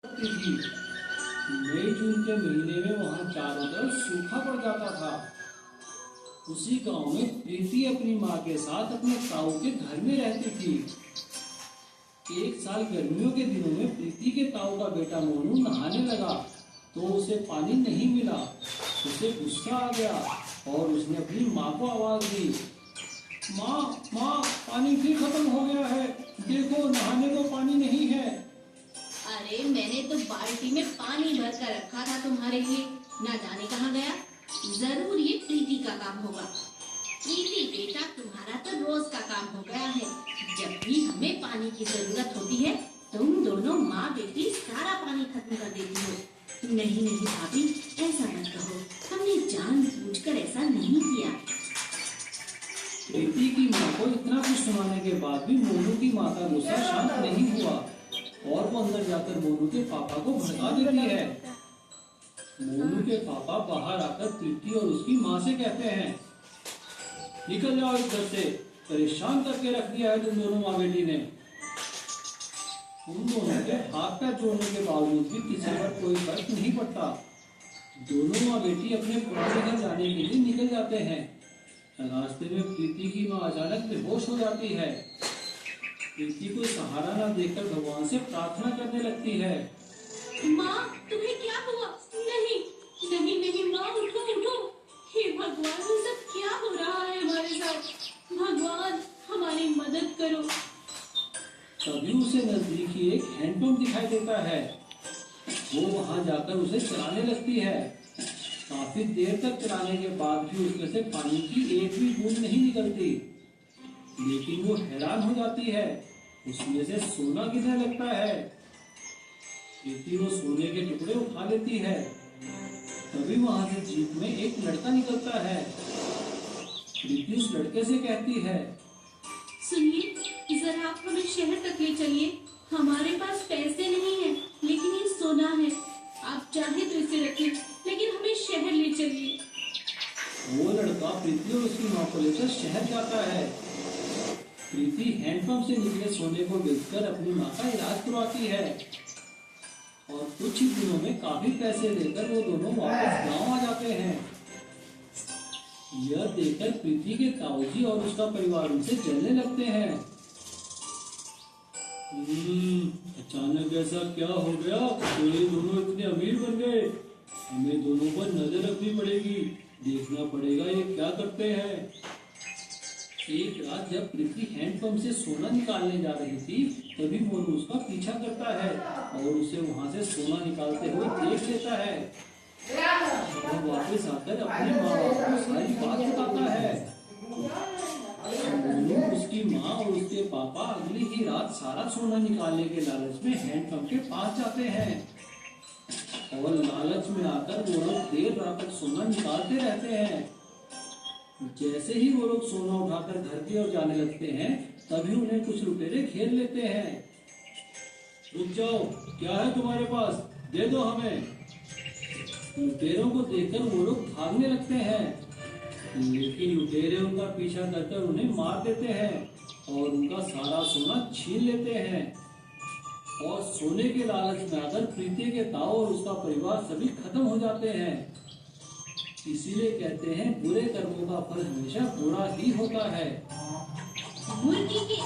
थी। मई जून के महीने में वहाँ चारों तरफ सूखा पड़ जाता था। उसी गांव में प्रीति अपनी माँ के साथ अपने ताऊ के घर में रहती थी। एक साल गर्मियों के दिनों में प्रीति के ताऊ का बेटा मोनू नहाने लगा तो उसे पानी नहीं मिला। उसे गुस्सा आ गया और उसने अपनी माँ को आवाज दी, माँ माँ, पानी फिर खत्म हो गया है, देखो नहाने को पानी नहीं है। अरे मैंने तो बाल्टी में पानी भर कर रखा था तुम्हारे लिए, ना जाने कहाँ गया। जरूर ये प्रीति का काम होगा। प्रीति बेटा, तुम्हारा तो रोज का काम हो गया है। जब भी हमें पानी की जरूरत होती है तुम दोनों माँ बेटी सारा पानी खत्म कर देती हो। नहीं नहीं भाभी, ऐसा मत कहो, हमने जानबूझकर ऐसा नहीं किया। प्रीति की माँ को इतना कुछ सुनाने के बाद भी मोनू की माँ का गुस्सा शांत नहीं हुआ और वो अंदर जाकर मोनू के पापा को भड़का देती है। मोनू के पापा बाहर आकर प्रीति और उसकी माँ से कहते हैं, निकल जाओ इधर से, परेशान करके रख दिया है तुम दोनों माँ बेटी ने। उन दोनों के हाथ पैर जोड़ने के बावजूद भी किसी पर कोई फर्क नहीं पड़ता। दोनों माँ बेटी अपने पुराने घर जाने के लिए निकल जाते हैं। रास्ते में प्रीति की माँ अचानक बेहोश हो जाती है। प्रीति को सहारा न देखकर भगवान से प्रार्थना करने लगती है, माँ तुम्हें क्या हुआ? नहीं नहीं नहीं माँ, उठो उठो। हे भगवान, ये सब क्या हो रहा है हमारे साथ? भगवान हमारी मदद करो। तभी उसे नजदीक ही एक हैंडपंप दिखाई देता है। वो वहां जाकर उसे चलाने लगती है। काफी देर तक चलाने के बाद भी उसमें से पानी की एक भी बूंद नहीं निकलती। लेकिन वो हैरान हो जाती है, उसमें से सोना गिरने लगता है। प्रीति वो सोने के टुकड़े उठा लेती है। तभी वहां से जीप में एक लड़का निकलता है। प्रीति उस लड़के से कहती है, सुनिए, जरा आप हमें शहर तक ले चलिए। हमारे पास पैसे नहीं है, लेकिन ये सोना है। आप चाहे तो इसे रखिए, लेकिन हमें शहर ले चलिए। वो लड़का प्रीति और उसकी माँ को लेकर शहर जाता है। प्रीति हैंडपंप से निकले सोने को बेचकर अपनी माँ का इलाज करवाती है और कुछ ही दिनों में काफी पैसे लेकर वो दोनों वापस गांव आ जाते हैं। यह देखकर प्रीति के ताऊजी और उसका परिवार उनसे जलने लगते हैं। अचानक ऐसा क्या हो गया? तो ये दोनों इतने अमीर बन गए। हमें दोनों पर नजर रखनी पड़ेगी, देखना पड़ेगा ये क्या करते हैं। एक रात जब प्रीति हैंडपंप से सोना निकालने जा रही थी, तभी मोनू उसका पीछा करता है और उसे वहां से सोना निकालते हुए देख लेता है। वो वापस आकर अपने माँ बाप को सारी बात बताता है। मोनू, उसकी माँ और उसके पापा अगली ही रात सारा सोना निकालने के लालच में हैंडपंप के पास जाते हैं और लालच में आकर वो लोग देर रात तक सोना निकालते रहते हैं। जैसे ही वो लोग सोना उठाकर घर की ओर जाने लगते हैं, तभी उन्हें कुछ लुटेरे घेर लेते हैं। रुक जाओ, क्या है तुम्हारे पास? दे दो हमें। लुटेरों को देखकर वो लोग भागने लगते हैं, लेकिन लुटेरे उनका पीछा करकर उन्हें मार देते हैं और उनका सारा सोना छीन लेते हैं। और सोने के लालच में आकर प्रीति के ताऊ और उसका परिवार सभी खत्म हो जाते हैं। इसीलिए कहते हैं, बुरे कर्मों का फल हमेशा बुरा ही होता है। मुर्गी के